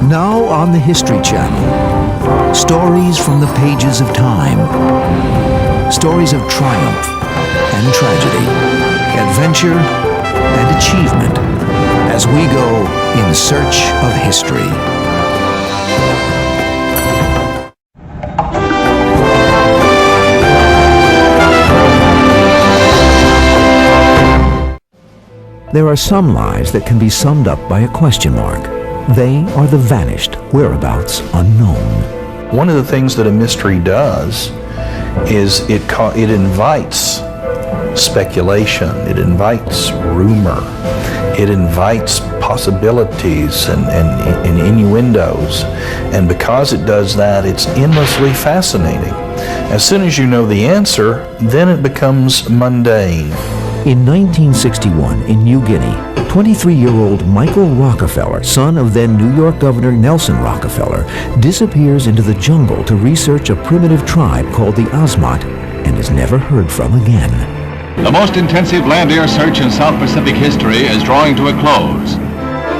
Now on the History Channel, stories from the pages of time. Stories of triumph and tragedy, adventure and achievement, as we go in search of history. There are some lives that can be summed up by a question mark. They are the vanished, whereabouts unknown. One of the things that a mystery does is it invites speculation, it invites rumor, it invites possibilities and innuendos. And because it does that, it's endlessly fascinating. As soon as you know the answer, then it becomes mundane. In 1961, in New Guinea, 23-year-old Michael Rockefeller, son of then New York Governor Nelson Rockefeller, disappears into the jungle to research a primitive tribe called the Asmat and is never heard from again. The most intensive land-air search in South Pacific history is drawing to a close.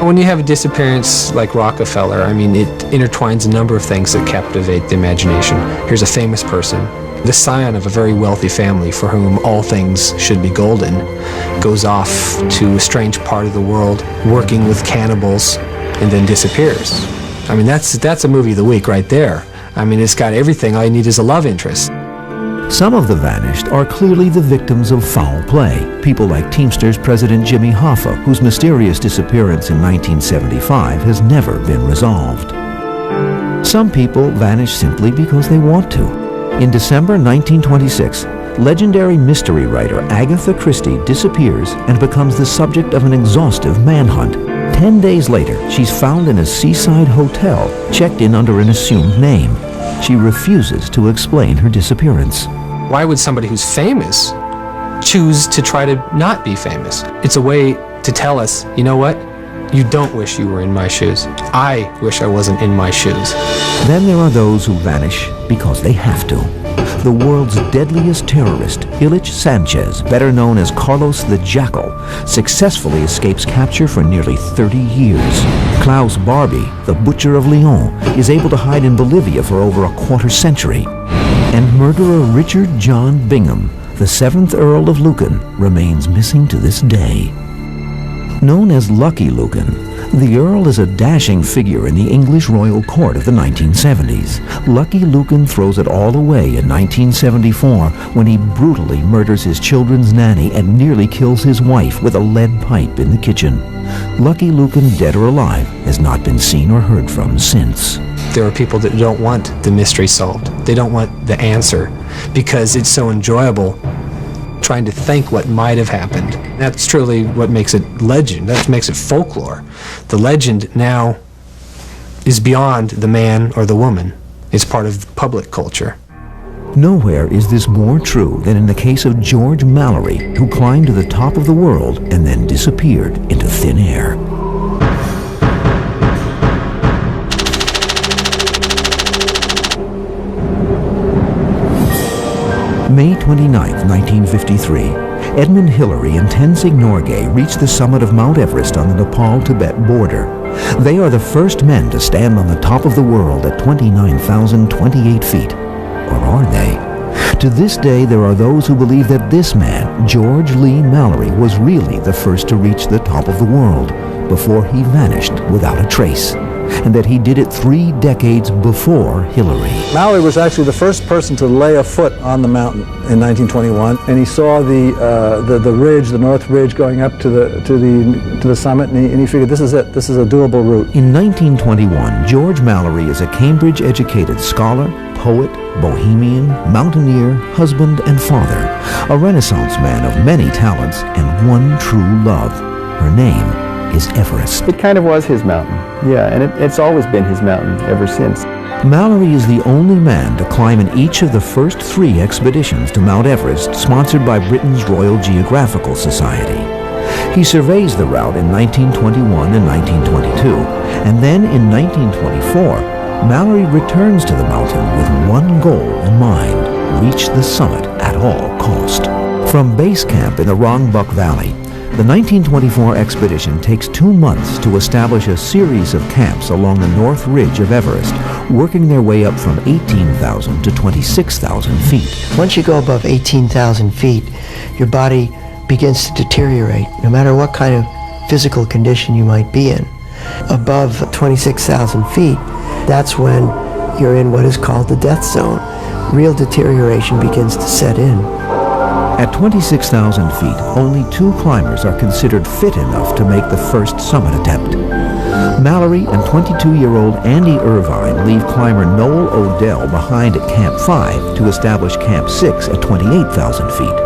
When you have a disappearance like Rockefeller, I mean, it intertwines a number of things that captivate the imagination. Here's a famous person, the scion of a very wealthy family for whom all things should be golden, goes off to a strange part of the world, working with cannibals, and then disappears. I mean, that's a movie of the week right there. I mean, it's got everything. All you need is a love interest. Some of the vanished are clearly the victims of foul play. People like Teamsters President Jimmy Hoffa, whose mysterious disappearance in 1975 has never been resolved. Some people vanish simply because they want to. In December 1926, legendary mystery writer Agatha Christie disappears and becomes the subject of an exhaustive manhunt. 10 days later, she's found in a seaside hotel, checked in under an assumed name. She refuses to explain her disappearance. Why would somebody who's famous choose to try to not be famous? It's a way to tell us, you know what? You don't wish you were in my shoes. I wish I wasn't in my shoes. Then there are those who vanish because they have to. The world's deadliest terrorist, Ilich Sanchez, better known as Carlos the Jackal, successfully escapes capture for nearly 30 years. Klaus Barbie, the Butcher of Lyon, is able to hide in Bolivia for over a quarter century. And murderer Richard John Bingham, the 7th Earl of Lucan, remains missing to this day. Known as Lucky Lucan, the Earl is a dashing figure in the English royal court of the 1970s. Lucky Lucan throws it all away in 1974 when he brutally murders his children's nanny and nearly kills his wife with a lead pipe in the kitchen. Lucky Lucan, dead or alive, has not been seen or heard from since. There are people that don't want the mystery solved. They don't want the answer because it's so enjoyable trying to think what might have happened. That's truly what makes it legend. That makes it folklore. The legend now is beyond the man or the woman. It's part of public culture. Nowhere is this more true than in the case of George Mallory, who climbed to the top of the world and then disappeared into thin air. May 29, 1953, Edmund Hillary and Tenzing Norgay reached the summit of Mount Everest on the Nepal-Tibet border. They are the first men to stand on the top of the world at 29,028 feet. Or are they? To this day, there are those who believe that this man, George Lee Mallory, was really the first to reach the top of the world before he vanished without a trace, and that he did it 3 decades before Hillary. Mallory was actually the first person to lay a foot on the mountain in 1921, and he saw the ridge, the North Ridge, going up to the summit, and he figured, this is it. This is a doable route. In 1921, George Mallory is a Cambridge-educated scholar, poet, bohemian, mountaineer, husband, and father, a Renaissance man of many talents and one true love. Her name is Everest. It kind of was his mountain, yeah, and it's always been his mountain ever since. Mallory is the only man to climb in each of the first 3 expeditions to Mount Everest sponsored by Britain's Royal Geographical Society. He surveys the route in 1921 and 1922, and then in 1924, Mallory returns to the mountain with one goal in mind: reach the summit at all cost. From base camp in the Rongbuk Valley, The 1924 expedition takes 2 months to establish a series of camps along the north ridge of Everest, working their way up from 18,000 to 26,000 feet. Once you go above 18,000 feet, your body begins to deteriorate, no matter what kind of physical condition you might be in. Above 26,000 feet, that's when you're in what is called the death zone. Real deterioration begins to set in. At 26,000 feet, only 2 climbers are considered fit enough to make the first summit attempt. Mallory and 22-year-old Andy Irvine leave climber Noel Odell behind at Camp 5 to establish Camp 6 at 28,000 feet.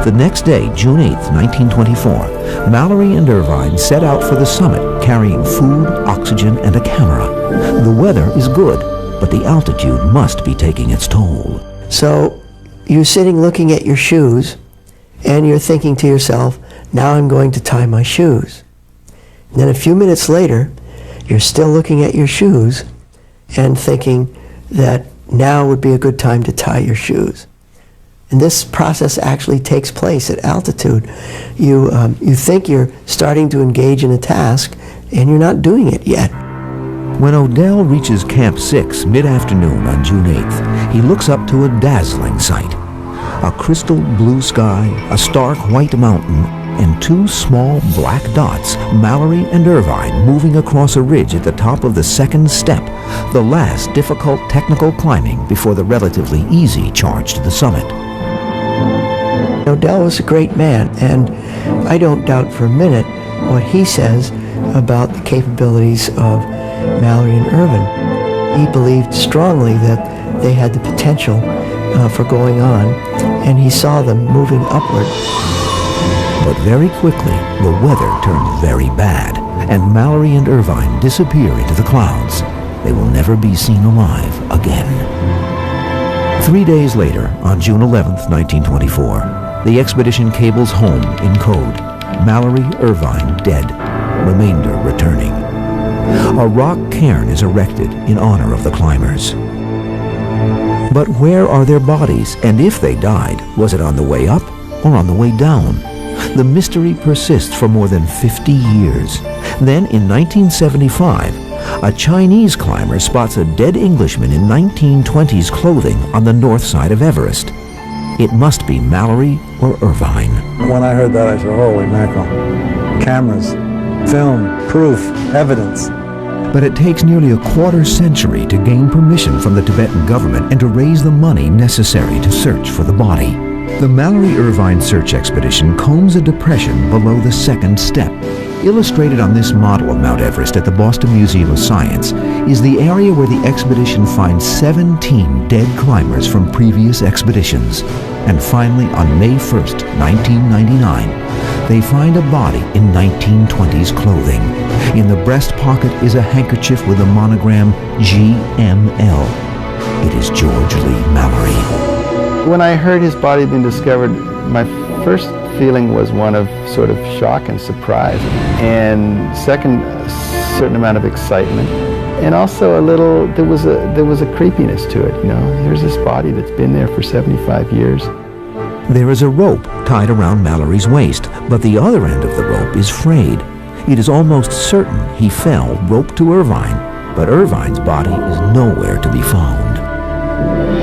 The next day, June 8, 1924, Mallory and Irvine set out for the summit, carrying food, oxygen, and a camera. The weather is good, but the altitude must be taking its toll. So you're sitting looking at your shoes, and you're thinking to yourself, now I'm going to tie my shoes. And then a few minutes later, you're still looking at your shoes and thinking that now would be a good time to tie your shoes. And this process actually takes place at altitude. You think you're starting to engage in a task, and you're not doing it yet. When Odell reaches Camp 6 mid-afternoon on June 8th, he looks up to a dazzling sight. A crystal blue sky, a stark white mountain, and 2 small black dots, Mallory and Irvine, moving across a ridge at the top of the second step, the last difficult technical climbing before the relatively easy charge to the summit. Odell was a great man, and I don't doubt for a minute what he says about the capabilities of Mallory and Irvine. He believed strongly that they had the potential for going on, and he saw them moving upward. But very quickly, the weather turned very bad, and Mallory and Irvine disappear into the clouds. They will never be seen alive again. 3 days later, on June 11th, 1924, the expedition cables home in code. Mallory, Irvine dead, remainder returning. A rock cairn is erected in honor of the climbers. But where are their bodies? And if they died, was it on the way up or on the way down? The mystery persists for more than 50 years. Then, in 1975, a Chinese climber spots a dead Englishman in 1920s clothing on the north side of Everest. It must be Mallory or Irvine. When I heard that, I said, holy mackerel. Cameras, film, proof, evidence. But it takes nearly a quarter century to gain permission from the Tibetan government and to raise the money necessary to search for the body. The Mallory-Irvine search expedition combs a depression below the second step. Illustrated on this model of Mount Everest at the Boston Museum of Science is the area where the expedition finds 17 dead climbers from previous expeditions. And finally, on May 1st, 1999, they find a body in 1920s clothing. In the breast pocket is a handkerchief with a monogram GML. It is George Lee Mallory. When I heard his body had been discovered, my first feeling was one of sort of shock and surprise, and second, a certain amount of excitement, and also a little, there was a creepiness to it. You know, here's this body that's been there for 75 years. There is a rope tied around Mallory's waist, but the other end of the rope is frayed. It is almost certain he fell rope to Irvine, but Irvine's body is nowhere to be found.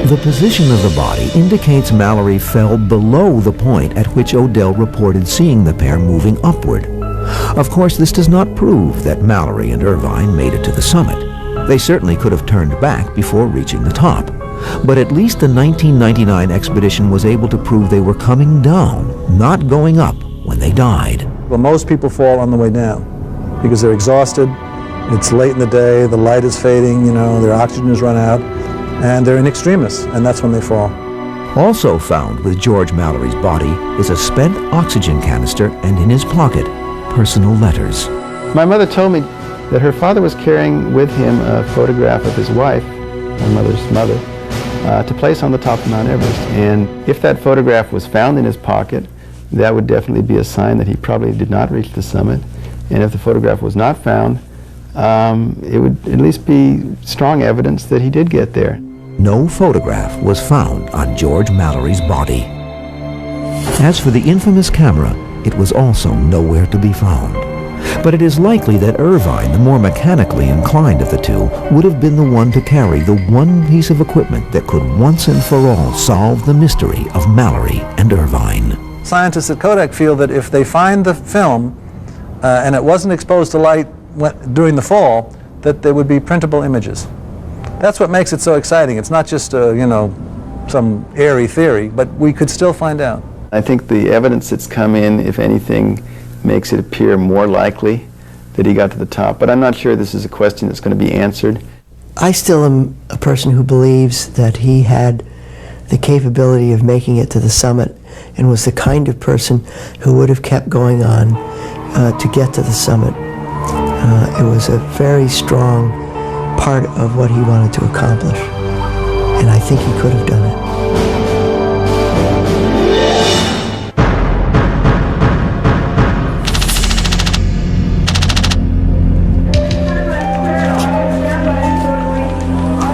The position of the body indicates Mallory fell below the point at which Odell reported seeing the pair moving upward. Of course, this does not prove that Mallory and Irvine made it to the summit. They certainly could have turned back before reaching the top. But at least the 1999 expedition was able to prove they were coming down, not going up when they died. Well, most people fall on the way down because they're exhausted, it's late in the day, the light is fading, you know, their oxygen has run out, and they're in extremis, and that's when they fall. Also found with George Mallory's body is a spent oxygen canister and in his pocket, personal letters. My mother told me that her father was carrying with him a photograph of his wife, my mother's mother, to place on the top of Mount Everest. And if that photograph was found in his pocket, that would definitely be a sign that he probably did not reach the summit. And if the photograph was not found, it would at least be strong evidence that he did get there. No photograph was found on George Mallory's body. As for the infamous camera, it was also nowhere to be found. But it is likely that Irvine, the more mechanically inclined of the two, would have been the one to carry the one piece of equipment that could once and for all solve the mystery of Mallory and Irvine. Scientists at Kodak feel that if they find the film and it wasn't exposed to light during the fall, that there would be printable images. That's what makes it so exciting. It's not just, some airy theory, but we could still find out. I think the evidence that's come in, if anything, makes it appear more likely that he got to the top. But I'm not sure this is a question that's going to be answered. I still am a person who believes that he had the capability of making it to the summit and was the kind of person who would have kept going on to get to the summit. It was a very strong part of what he wanted to accomplish, and I think he could have done it.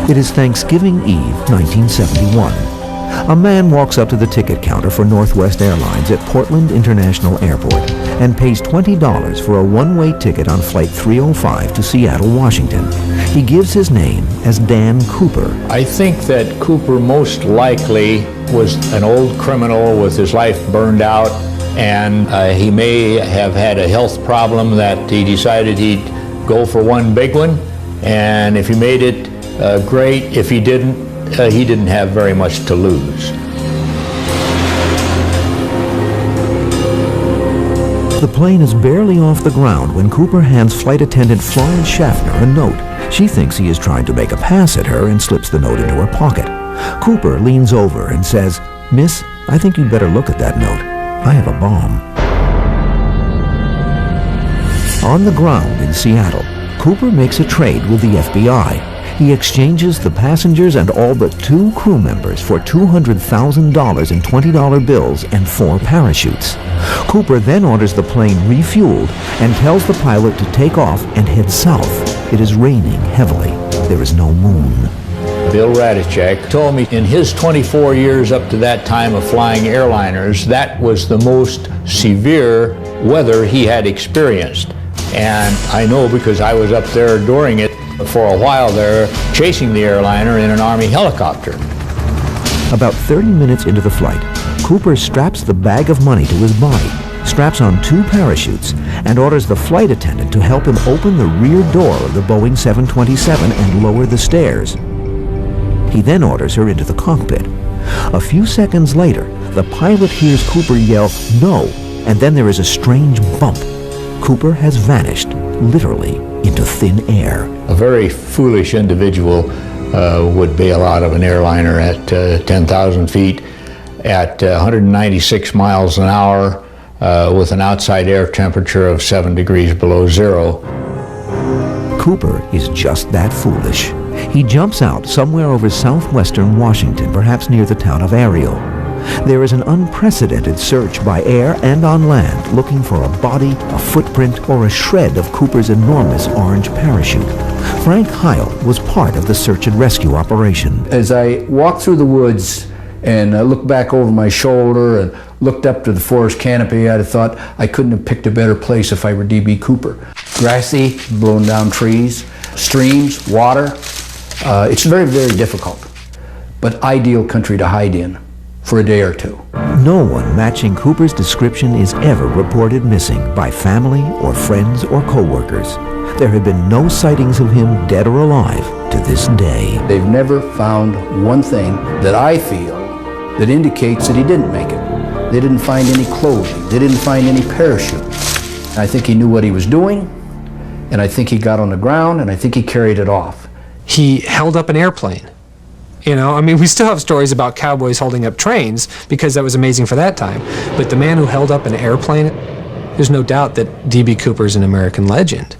It is Thanksgiving Eve, 1971. A man walks up to the ticket counter for Northwest Airlines at Portland International Airport and pays $20 for a one-way ticket on Flight 305 to Seattle, Washington. He gives his name as Dan Cooper. I think that Cooper most likely was an old criminal with his life burned out, and he may have had a health problem that he decided he'd go for one big one, and if he made it, great. If he didn't have very much to lose. The plane is barely off the ground when Cooper hands flight attendant Florence Schaffner a note. She thinks he is trying to make a pass at her and slips the note into her pocket. Cooper leans over and says, "Miss, I think you'd better look at that note. I have a bomb." On the ground in Seattle, Cooper makes a trade with the FBI. He exchanges the passengers and all but 2 crew members for $200,000 in $20 bills and 4 parachutes. Cooper then orders the plane refueled and tells the pilot to take off and head south. It is raining heavily. There is no moon. Bill Radicek told me in his 24 years up to that time of flying airliners, that was the most severe weather he had experienced. And I know because I was up there during it for a while there, chasing the airliner in an Army helicopter. About 30 minutes into the flight, Cooper straps the bag of money to his body, straps on 2 parachutes, and orders the flight attendant to help him open the rear door of the Boeing 727 and lower the stairs. He then orders her into the cockpit. A few seconds later, the pilot hears Cooper yell, "No," and then there is a strange bump. Cooper has vanished, literally, into thin air. A very foolish individual would bail out of an airliner at 10,000 feet at 196 miles an hour with an outside air temperature of 7 degrees below zero. Cooper is just that foolish. He jumps out somewhere over southwestern Washington, perhaps near the town of Ariel. There is an unprecedented search by air and on land looking for a body, a footprint, or a shred of Cooper's enormous orange parachute. Frank Heil was part of the search and rescue operation. As I walked through the woods and looked back over my shoulder and looked up to the forest canopy, I'd have thought I couldn't have picked a better place if I were D.B. Cooper. Grassy, blown down trees, streams, water. It's very, very difficult, but ideal country to hide in for a day or two. No one matching Cooper's description is ever reported missing by family or friends or co-workers. There have been no sightings of him, dead or alive, to this day. They've never found one thing that I feel that indicates that he didn't make it. They didn't find any clothing. They didn't find any parachute. I think he knew what he was doing, and I think he got on the ground, and I think he carried it off. He held up an airplane. We still have stories about cowboys holding up trains because that was amazing for that time. But the man who held up an airplane, there's no doubt that D.B. Cooper is an American legend,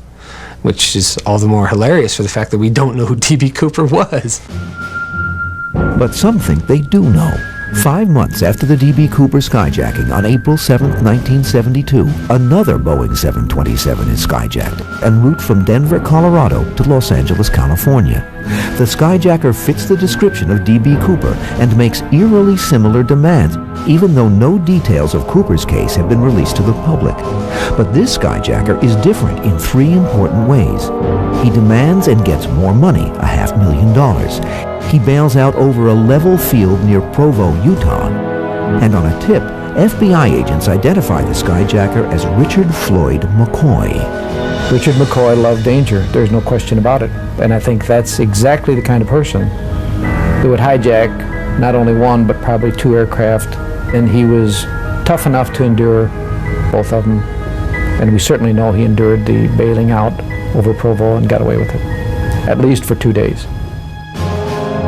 which is all the more hilarious for the fact that we don't know who D.B. Cooper was. But some think they do know. 5 months after the D.B. Cooper skyjacking on April 7, 1972, another Boeing 727 is skyjacked en route from Denver, Colorado to Los Angeles, California. The skyjacker fits the description of D.B. Cooper and makes eerily similar demands, even though no details of Cooper's case have been released to the public. But this skyjacker is different in 3 important ways. He demands and gets more money, $500,000. He bails out over a level field near Provo, Utah. And on a tip, FBI agents identify the skyjacker as Richard Floyd McCoy. Richard McCoy loved danger. There's no question about it. And I think that's exactly the kind of person that would hijack not only one, but probably 2 aircraft. And he was tough enough to endure both of them. And we certainly know he endured the bailing out over Provo and got away with it, at least for 2 days.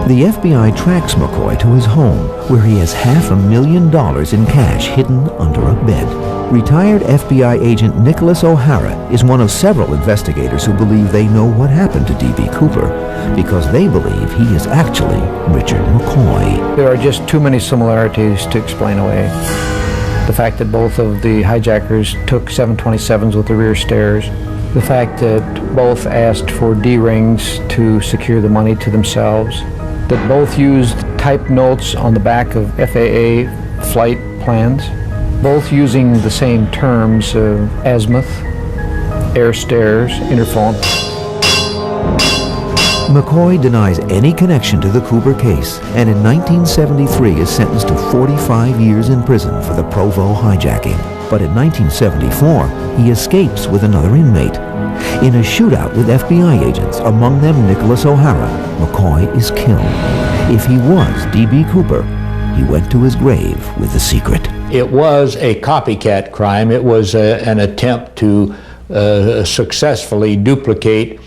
The FBI tracks McCoy to his home, where he has $500,000 in cash hidden under a bed. Retired FBI agent Nicholas O'Hara is one of several investigators who believe they know what happened to D.B. Cooper, because they believe he is actually Richard McCoy. There are just too many similarities to explain away. The fact that both of the hijackers took 727s with the rear stairs, the fact that both asked for D-rings to secure the money to themselves, that both used typed notes on the back of FAA flight plans, both using the same terms of azimuth, air stairs, interphone. McCoy denies any connection to the Cooper case, and in 1973 is sentenced to 45 years in prison for the Provo hijacking. But in 1974, he escapes with another inmate. In a shootout with FBI agents, among them Nicholas O'Hara, McCoy is killed. If he was D.B. Cooper, he went to his grave with the secret. It was a copycat crime. It was an attempt to successfully duplicate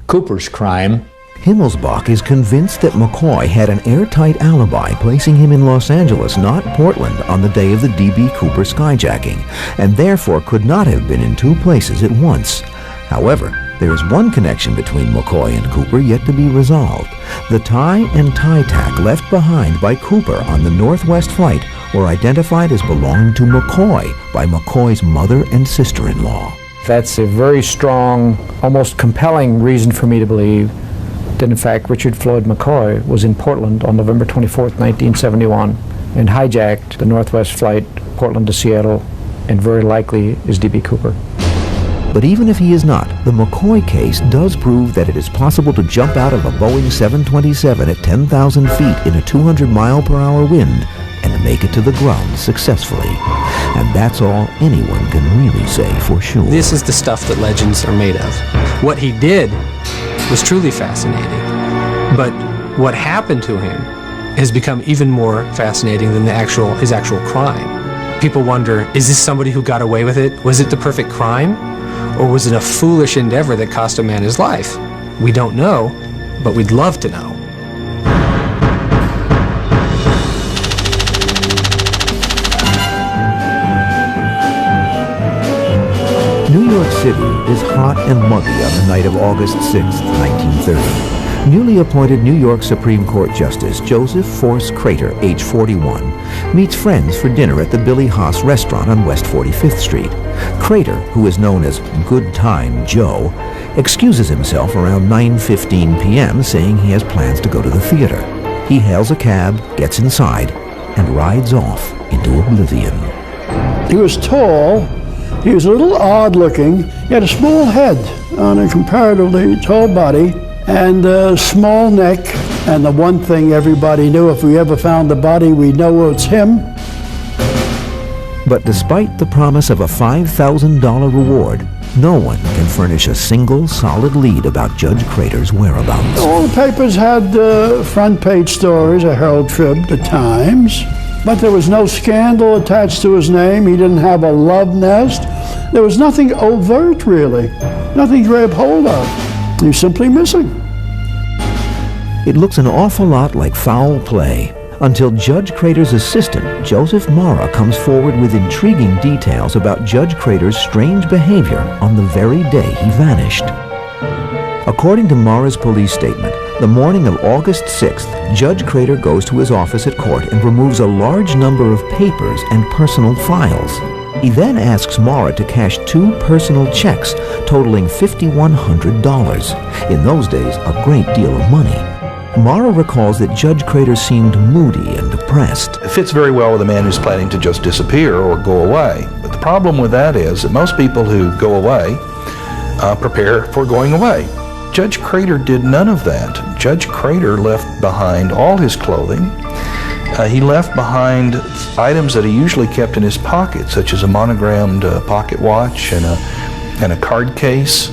Cooper's crime. Himmelsbach is convinced that McCoy had an airtight alibi placing him in Los Angeles, not Portland, on the day of the D.B. Cooper skyjacking, and therefore could not have been in 2 places at once. However, there is one connection between McCoy and Cooper yet to be resolved. The tie and tie tack left behind by Cooper on the Northwest flight were identified as belonging to McCoy by McCoy's mother and sister-in-law. That's a very strong, almost compelling reason for me to believe that in fact Richard Floyd McCoy was in Portland on November 24th, 1971 and hijacked the Northwest flight Portland to Seattle, and very likely is D.B. Cooper. But even if he is not, the McCoy case does prove that it is possible to jump out of a Boeing 727 at 10,000 feet in a 200-mile-per-hour wind and make it to the ground successfully. And that's all anyone can really say for sure. This is the stuff that legends are made of. What he did was truly fascinating. But what happened to him has become even more fascinating than his actual crime. People wonder, is this somebody who got away with it? Was it the perfect crime? Or was it a foolish endeavor that cost a man his life? We don't know, but we'd love to know. New York City is hot and muggy on the night of August 6, 1930. Newly appointed New York Supreme Court Justice Joseph Force Crater, age 41, meets friends for dinner at the Billy Haas restaurant on West 45th Street. Crater, who is known as Good Time Joe, excuses himself around 9:15 p.m., saying he has plans to go to the theater. He hails a cab, gets inside, and rides off into oblivion. He was tall. He was a little odd-looking. He had a small head on a comparatively tall body and a small neck. And the one thing everybody knew, if we ever found the body, we'd know it's him. But despite the promise of a $5,000 reward, no one can furnish a single solid lead about Judge Crater's whereabouts. All the papers had front-page stories, a Herald Trib, the Times. But there was no scandal attached to his name. He didn't have a love nest. There was nothing overt, really. Nothing to grab hold of. He was simply missing. It looks an awful lot like foul play, until Judge Crater's assistant, Joseph Mara, comes forward with intriguing details about Judge Crater's strange behavior on the very day he vanished. According to Mara's police statement, The morning of August 6th, Judge Crater goes to his office at court and removes a large number of papers and personal files. He then asks Mara to cash 2 personal checks totaling $5,100. In those days, a great deal of money. Mara recalls that Judge Crater seemed moody and depressed. It fits very well with a man who's planning to just disappear or go away. But the problem with that is that most people who go away prepare for going away. Judge Crater did none of that. Judge Crater left behind all his clothing. He left behind items that he usually kept in his pocket, such as a monogrammed pocket watch and a card case,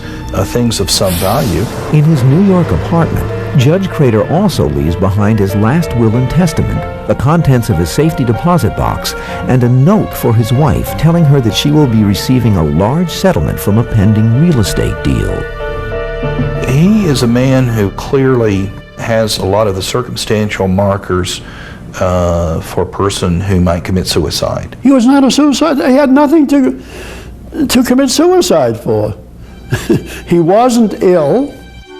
things of some value. In his New York apartment, Judge Crater also leaves behind his last will and testament, the contents of his safety deposit box, and a note for his wife telling her that she will be receiving a large settlement from a pending real estate deal. He is a man who clearly has a lot of the circumstantial markers for a person who might commit suicide. He was not a suicide. He had nothing to commit suicide for. He wasn't ill.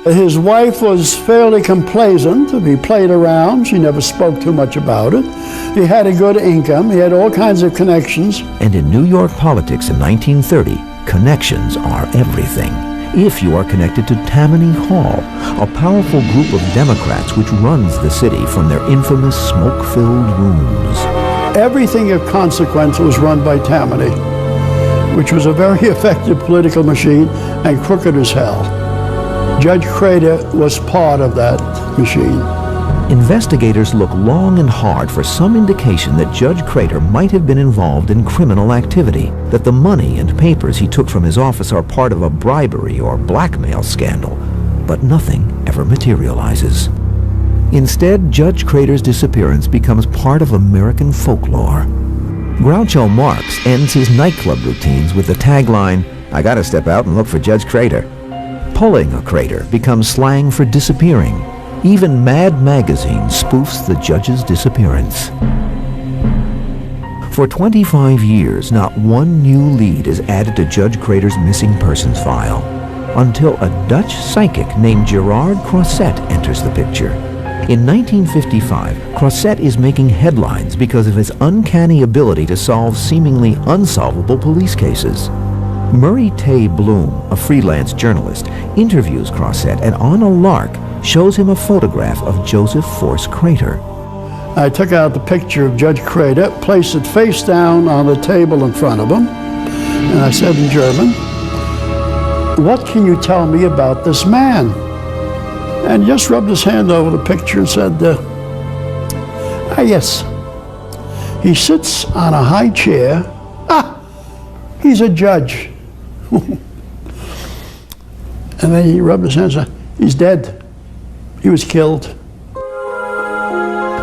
His wife was fairly complacent. He played around. She never spoke too much about it. He had a good income. He had all kinds of connections. And in New York politics in 1930, connections are everything. If you are connected to Tammany Hall, a powerful group of Democrats which runs the city from their infamous smoke-filled rooms. Everything of consequence was run by Tammany, which was a very effective political machine and crooked as hell. Judge Crater was part of that machine. Investigators look long and hard for some indication that Judge Crater might have been involved in criminal activity, that the money and papers he took from his office are part of a bribery or blackmail scandal, but nothing ever materializes. Instead, Judge Crater's disappearance becomes part of American folklore. Groucho Marx ends his nightclub routines with the tagline, "I gotta step out and look for Judge Crater." Pulling a crater becomes slang for disappearing. Even Mad Magazine spoofs the judge's disappearance. For 25 years, not one new lead is added to Judge Crater's missing persons file, until a Dutch psychic named Gerard Croiset enters the picture. In 1955, Croiset is making headlines because of his uncanny ability to solve seemingly unsolvable police cases. Murray Tay Bloom, a freelance journalist, interviews Croiset and on a lark shows him a photograph of Joseph Force Crater. I took out the picture of Judge Crater, placed it face down on the table in front of him, and I said in German, "What can you tell me about this man?" And he just rubbed his hand over the picture and said, yes, he sits on a high chair. He's a judge. And then he rubbed his hands and said, he's dead. He was killed.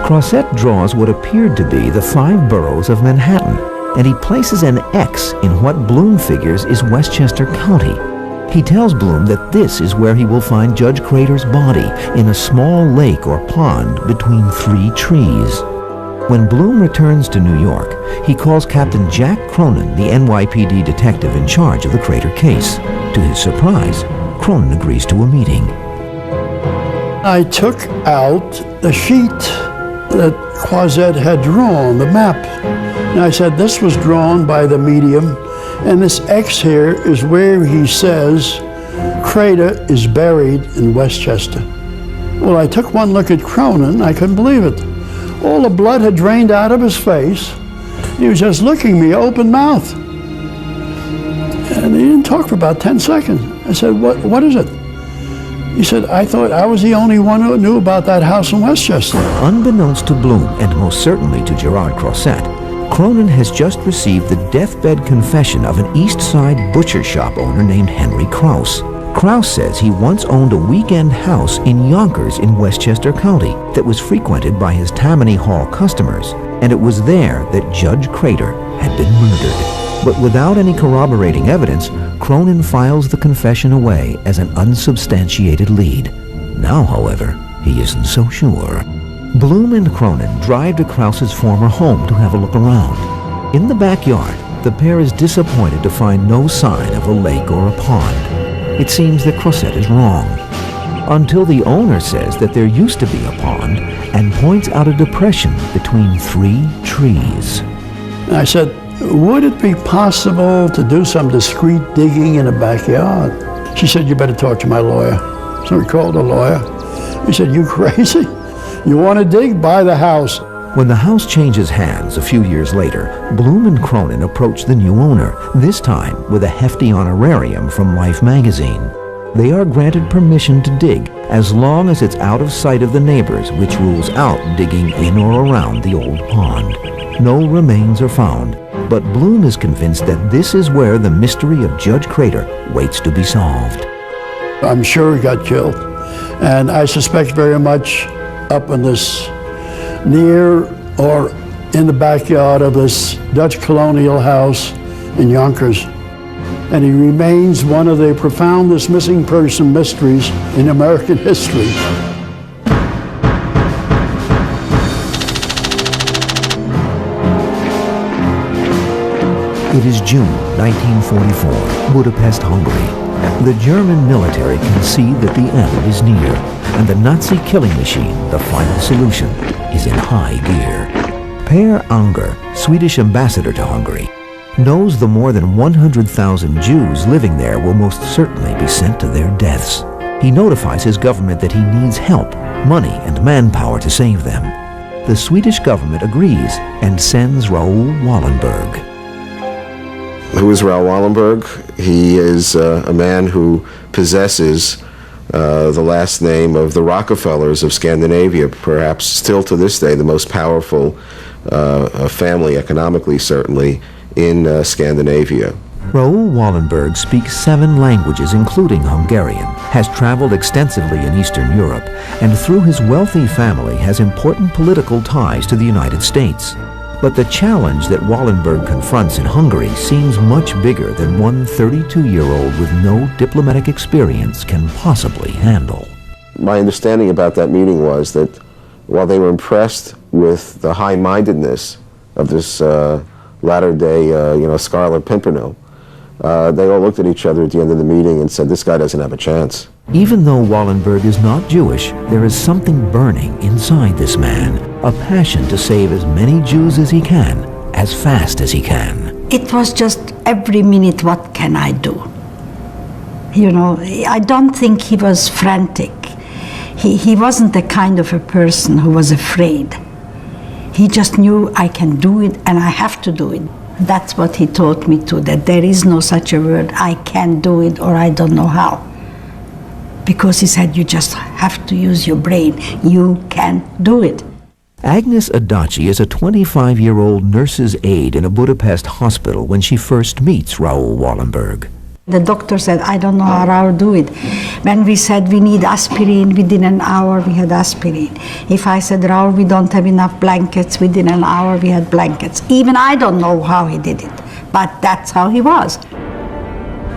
Croiset draws what appeared to be the 5 boroughs of Manhattan, and he places an X in what Bloom figures is Westchester County. He tells Bloom that this is where he will find Judge Crater's body, in a small lake or pond between 3 trees. When Bloom returns to New York, he calls Captain Jack Cronin, the NYPD detective in charge of the Crater case. To his surprise, Cronin agrees to a meeting. I took out the sheet that Croiset had drawn, the map. And I said, this was drawn by the medium, and this X here is where he says Crater is buried in Westchester. Well, I took one look at Cronin, I couldn't believe it. All the blood had drained out of his face. He was just looking at me, open mouth. And he didn't talk for about 10 seconds. I said, what is it? He said, I thought I was the only one who knew about that house in Westchester. Unbeknownst to Bloom, and most certainly to Gerard Croiset, Cronin has just received the deathbed confession of an East Side butcher shop owner named Henry Krause. Krause says he once owned a weekend house in Yonkers in Westchester County that was frequented by his Tammany Hall customers, and it was there that Judge Crater had been murdered. But without any corroborating evidence, Cronin files the confession away as an unsubstantiated lead. Now, however, he isn't so sure. Bloom and Cronin drive to Krause's former home to have a look around. In the backyard, the pair is disappointed to find no sign of a lake or a pond. It seems that Croiset is wrong. until the owner says that there used to be a pond and points out a depression between 3 trees. I said, would it be possible to do some discreet digging in the backyard? She said, you better talk to my lawyer. So we called a lawyer. He said, you crazy? You want to dig? Buy the house. When the house changes hands a few years later, Bloom and Cronin approach the new owner, this time with a hefty honorarium from Life magazine. They are granted permission to dig as long as it's out of sight of the neighbors, which rules out digging in or around the old pond. No remains are found, but Bloom is convinced that this is where the mystery of Judge Crater waits to be solved. I'm sure he got killed, and I suspect very much up in this near or in the backyard of this Dutch colonial house in Yonkers. And he remains one of the profoundest missing person mysteries in American history. It is June 1944, Budapest, Hungary. The German military can see that the end is near, and the Nazi killing machine, the final solution, is in high gear. Per Unger, Swedish ambassador to Hungary, knows the more than 100,000 Jews living there will most certainly be sent to their deaths. He notifies his government that he needs help, money, and manpower to save them. The Swedish government agrees and sends Raoul Wallenberg. Who is Raoul Wallenberg? He is a man who possesses the last name of the Rockefellers of Scandinavia, perhaps still to this day the most powerful family, economically certainly, in Scandinavia. Raoul Wallenberg speaks 7 languages, including Hungarian, has traveled extensively in Eastern Europe, and through his wealthy family has important political ties to the United States. But the challenge that Wallenberg confronts in Hungary seems much bigger than one 32-year-old with no diplomatic experience can possibly handle. My understanding about that meeting was that while they were impressed with the high-mindedness of this latter-day, Scarlet Pimpernel, they all looked at each other at the end of the meeting and said, this guy doesn't have a chance. Even though Wallenberg is not Jewish, there is something burning inside this man, a passion to save as many Jews as he can, as fast as he can. It was just every minute, what can I do? You know, I don't think he was frantic. He wasn't the kind of a person who was afraid. He just knew I can do it and I have to do it. That's what he taught me too, that there is no such a word, I can do it or I don't know how. Because he said, you just have to use your brain. You can do it. Agnes Adachi is a 25-year-old nurse's aide in a Budapest hospital when she first meets Raoul Wallenberg. The doctor said, I don't know how Raoul do it. When we said we need aspirin, within an hour we had aspirin. If I said, Raoul, we don't have enough blankets, within an hour we had blankets. Even I don't know how he did it, but that's how he was.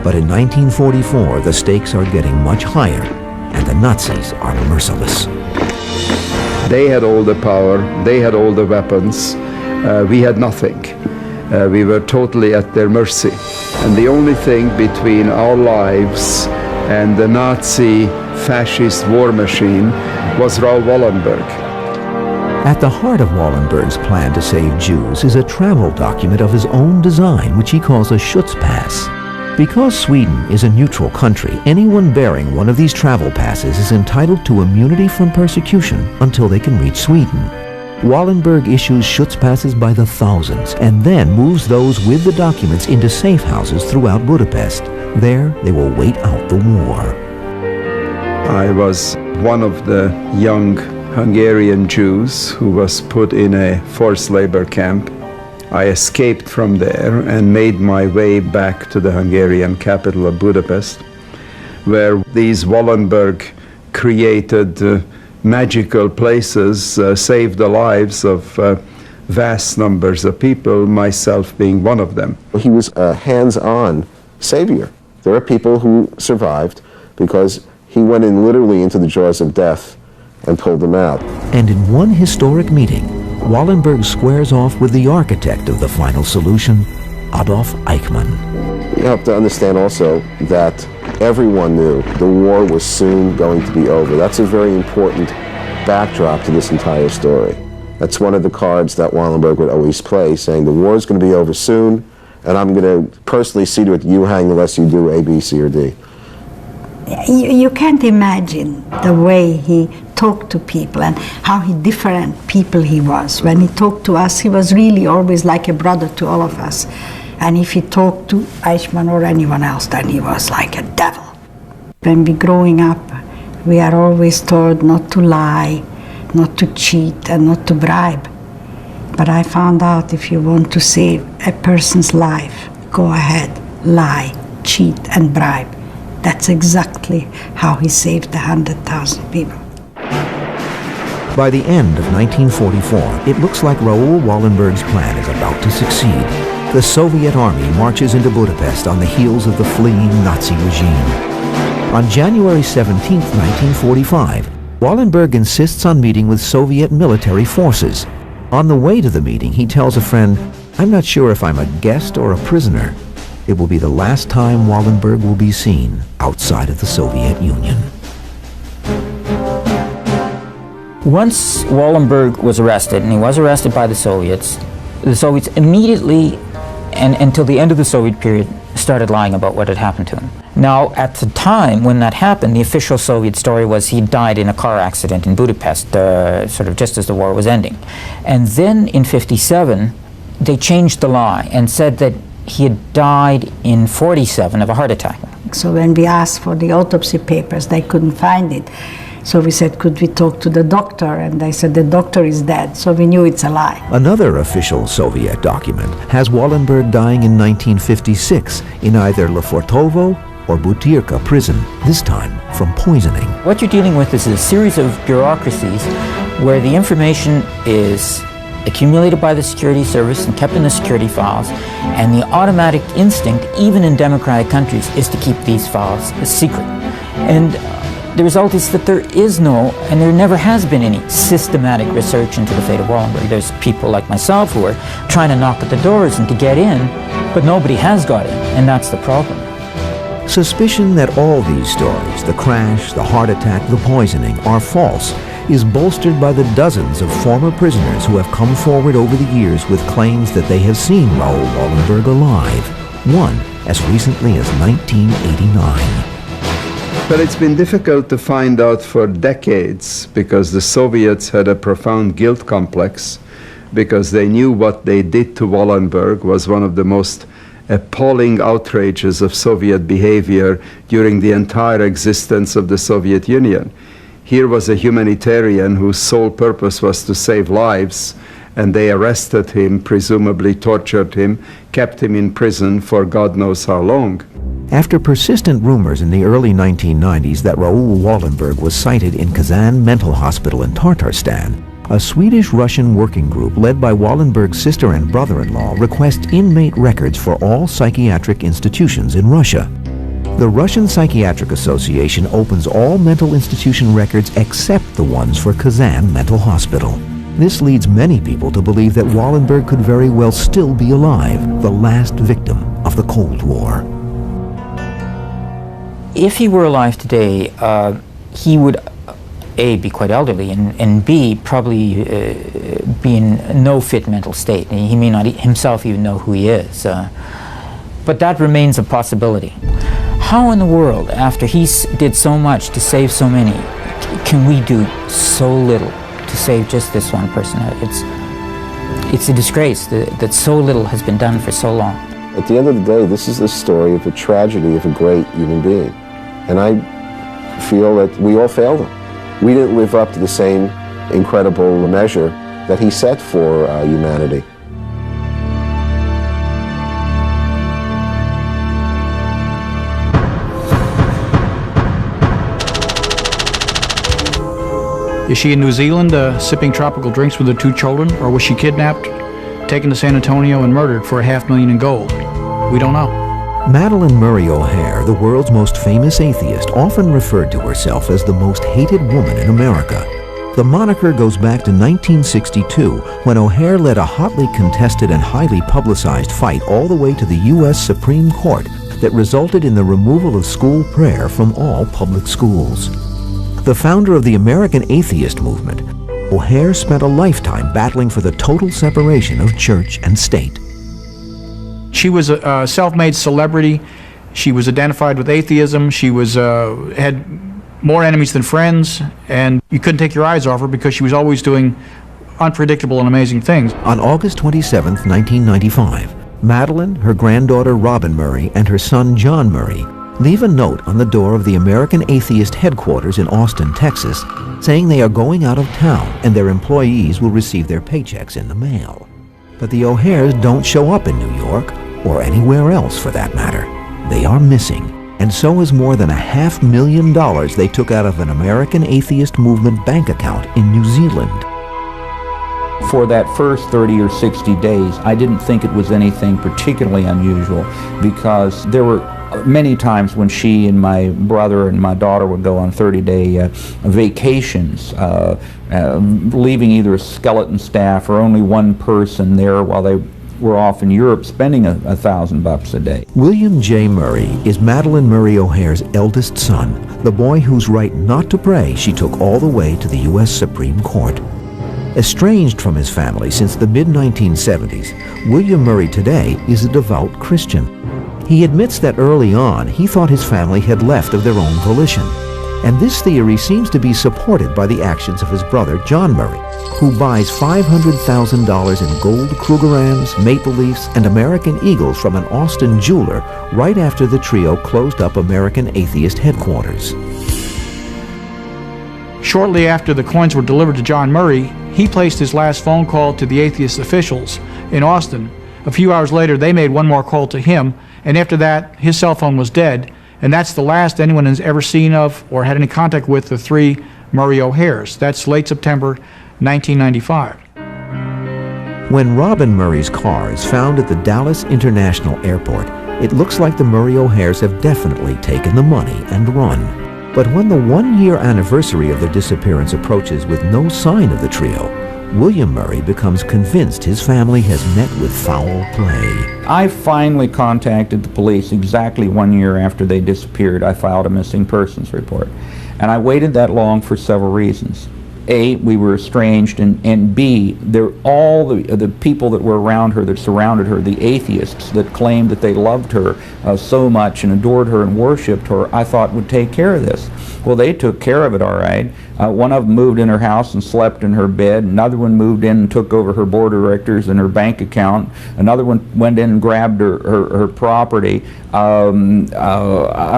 But in 1944, the stakes are getting much higher, and the Nazis are merciless. They had all the power, they had all the weapons, we had nothing. We were totally at their mercy. And the only thing between our lives and the Nazi fascist war machine was Raoul Wallenberg. At the heart of Wallenberg's plan to save Jews is a travel document of his own design, which he calls a Schutzpass. Because Sweden is a neutral country, anyone bearing one of these travel passes is entitled to immunity from persecution until they can reach Sweden. Wallenberg issues Schutzpasses by the thousands and then moves those with the documents into safe houses throughout Budapest. There, they will wait out the war. I was one of the young Hungarian Jews who was put in a forced labor camp. I escaped from there and made my way back to the Hungarian capital of Budapest, where these Wallenberg created magical places saved the lives of vast numbers of people, myself being one of them. He was a hands-on savior. There are people who survived because he went in literally into the jaws of death and pulled them out. And in one historic meeting, Wallenberg squares off with the architect of the final solution, Adolf Eichmann. have to understand also that everyone knew the war was soon going to be over. That's a very important backdrop to this entire story. That's one of the cards that Wallenberg would always play, saying the war is going to be over soon, and I'm going to personally see to it you hang unless you do A, B, C, or D. You can't imagine the way he talked to people and how different people he was. When he talked to us, he was really always like a brother to all of us. And if he talked to Eichmann or anyone else, then he was like a devil. When we're growing up, we are always told not to lie, not to cheat, and not to bribe. But I found out if you want to save a person's life, go ahead, lie, cheat, and bribe. That's exactly how he saved 100,000 people. By the end of 1944, it looks like Raoul Wallenberg's plan is about to succeed. The Soviet army marches into Budapest on the heels of the fleeing Nazi regime. On January 17, 1945, Wallenberg insists on meeting with Soviet military forces. On the way to the meeting, he tells a friend, "I'm not sure if I'm a guest or a prisoner." It will be the last time Wallenberg will be seen outside of the Soviet Union. Once Wallenberg was arrested, and he was arrested by the Soviets immediately, and until the end of the Soviet period, started lying about what had happened to him. Now, at the time when that happened, the official Soviet story was he died in a car accident in Budapest, sort of just as the war was ending. And then in '57, they changed the lie and said that he had died in '47 of a heart attack. So when we asked for the autopsy papers, they couldn't find it. So we said, could we talk to the doctor? And they said, the doctor is dead. So we knew it's a lie. Another official Soviet document has Wallenberg dying in 1956 in either Lefortovo or Butyrka prison, this time from poisoning. What you're dealing with is a series of bureaucracies where the information is accumulated by the security service and kept in the security files, and the automatic instinct, even in democratic countries, is to keep these files a secret. And the result is that there is no, and there never has been any, systematic research into the fate of Wallenberg. There's people like myself who are trying to knock at the doors and to get in, but nobody has got in, and that's the problem. Suspicion that all these stories, the crash, the heart attack, the poisoning, are false, is bolstered by the dozens of former prisoners who have come forward over the years with claims that they have seen Raoul Wallenberg alive, one as recently as 1989. But it's been difficult to find out for decades because the Soviets had a profound guilt complex because they knew what they did to Wallenberg was one of the most appalling outrages of Soviet behavior during the entire existence of the Soviet Union. Here was a humanitarian whose sole purpose was to save lives, and they arrested him, presumably tortured him, kept him in prison for God knows how long. After persistent rumors in the early 1990s that Raoul Wallenberg was sighted in Kazan Mental Hospital in Tatarstan, a Swedish-Russian working group led by Wallenberg's sister and brother-in-law requests inmate records for all psychiatric institutions in Russia. The Russian Psychiatric Association opens all mental institution records except the ones for Kazan Mental Hospital. This leads many people to believe that Wallenberg could very well still be alive, the last victim of the Cold War. If he were alive today, he would A, be quite elderly, and B, probably be in no fit mental state. He may not himself even know who he is. But that remains a possibility. How in the world, after he did so much to save so many, can we do so little to save just this one person? It's a disgrace that so little has been done for so long. At the end of the day, this is the story of a tragedy of a great human being. And I feel that we all failed him. We didn't live up to the same incredible measure that he set for humanity. Is she in New Zealand sipping tropical drinks with her 2 children, or was she kidnapped, taken to San Antonio and murdered for $500,000 in gold? We don't know. Madeleine Murray O'Hair, the world's most famous atheist, often referred to herself as the most hated woman in America. The moniker goes back to 1962, when O'Hair led a hotly contested and highly publicized fight all the way to the U.S. Supreme Court that resulted in the removal of school prayer from all public schools. The founder of the American Atheist Movement, O'Hare spent a lifetime battling for the total separation of church and state. She was a self-made celebrity. She was identified with atheism. She was had more enemies than friends, and you couldn't take your eyes off her because she was always doing unpredictable and amazing things. On August 27, 1995, Madeline, her granddaughter Robin Murray, and her son John Murray leave a note on the door of the American Atheist headquarters in Austin, Texas, saying they are going out of town and their employees will receive their paychecks in the mail. But the O'Hares don't show up in New York, or anywhere else for that matter. They are missing, and so is more than $500,000 they took out of an American Atheist Movement bank account in New Zealand. For that first 30 or 60 days, I didn't think it was anything particularly unusual, because there were many times when she and my brother and my daughter would go on 30-day vacations, leaving either a skeleton staff or only one person there while they were off in Europe spending $1,000 a day. William J. Murray is Madeline Murray O'Hare's eldest son, the boy whose right not to pray she took all the way to the U.S. Supreme Court. Estranged from his family since the mid-1970s, William Murray today is a devout Christian. He admits that early on he thought his family had left of their own volition, and this theory seems to be supported by the actions of his brother John Murray, who buys $500,000 in gold Krugerrands, Maple Leafs, and American Eagles from an Austin jeweler right after the trio closed up American Atheist headquarters. Shortly after the coins were delivered to John Murray, he placed his last phone call to the atheist officials in Austin. A few hours later, they made one more call to him, and after that, his cell phone was dead, and that's the last anyone has ever seen of or had any contact with the three Murray O'Hares. That's late September 1995. When Robin Murray's car is found at the Dallas International Airport, it looks like the Murray O'Hares have definitely taken the money and run. But when the one-year anniversary of their disappearance approaches with no sign of the trio, William Murray becomes convinced his family has met with foul play. I finally contacted the police exactly 1 year after they disappeared. I filed a missing persons report. And I waited that long for several reasons. A, we were estranged, and B, all the people that were around her, that surrounded her, the atheists that claimed that they loved her so much and adored her and worshipped her, I thought would take care of this. Well, they took care of it all right. One of them moved in her house and slept in her bed. Another one moved in and took over her board of directors and her bank account. Another one went in and grabbed her property. I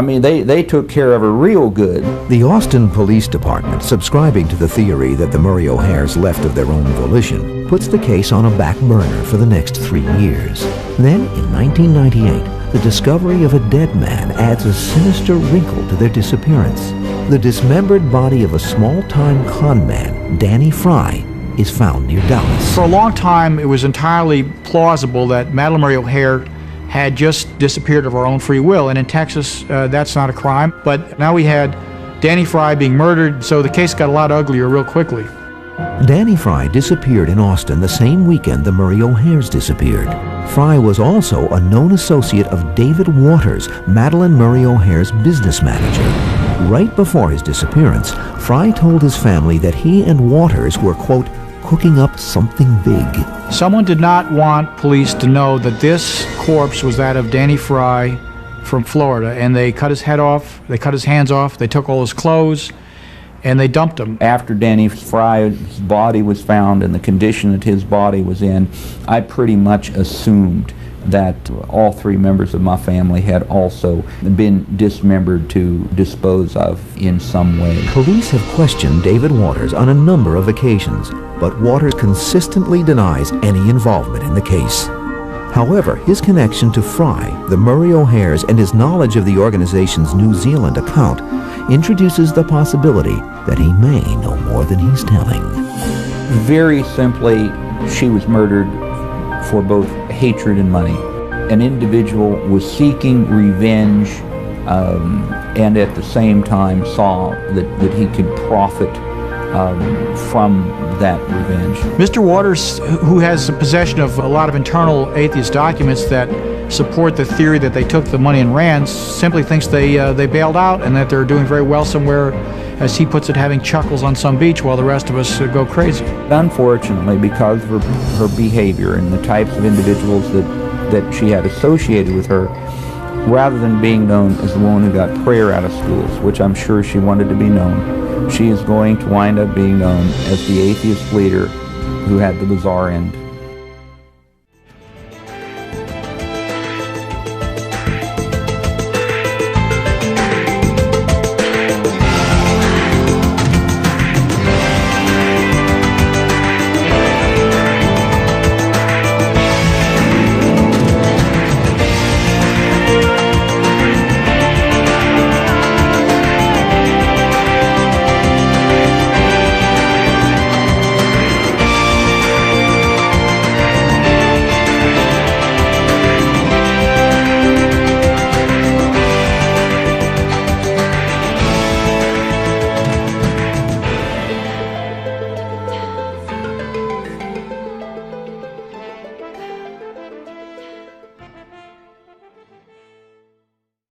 mean, they took care of her real good. The Austin Police Department, subscribing to the theory that the Murray O'Hares left of their own volition, puts the case on a back burner for the next 3 years. Then, in 1998, the discovery of a dead man adds a sinister wrinkle to their disappearance. The dismembered body of a small-time con man, Danny Fry, is found near Dallas. For a long time, it was entirely plausible that Madeline Murray O'Hare had just disappeared of her own free will, and in Texas, that's not a crime. But now we had Danny Fry being murdered, so the case got a lot uglier real quickly. Danny Fry disappeared in Austin the same weekend the Murray O'Hares disappeared. Fry was also a known associate of David Waters, Madeline Murray O'Hare's business manager. Right before his disappearance, Fry told his family that he and Waters were, quote, cooking up something big. Someone did not want police to know that this corpse was that of Danny Fry from Florida, and they cut his head off, they cut his hands off, they took all his clothes, and they dumped him. After Danny Fry's body was found and the condition that his body was in, I pretty much assumed that all three members of my family had also been dismembered to dispose of in some way. Police have questioned David Waters on a number of occasions, but Waters consistently denies any involvement in the case. However, his connection to Fry, the Murray O'Hares, and his knowledge of the organization's New Zealand account introduces the possibility that he may know more than he's telling. Very simply, she was murdered for both hatred and money. An individual was seeking revenge and at the same time saw that he could profit from that revenge. Mr. Waters, who has possession of a lot of internal atheist documents that support the theory that they took the money and ran, simply thinks they bailed out and that they're doing very well somewhere, as he puts it, having chuckles on some beach while the rest of us go crazy. Unfortunately, because of her behavior and the types of individuals that she had associated with her, rather than being known as the woman who got prayer out of schools, which I'm sure she wanted to be known, she is going to wind up being known as the atheist leader who had the bizarre end.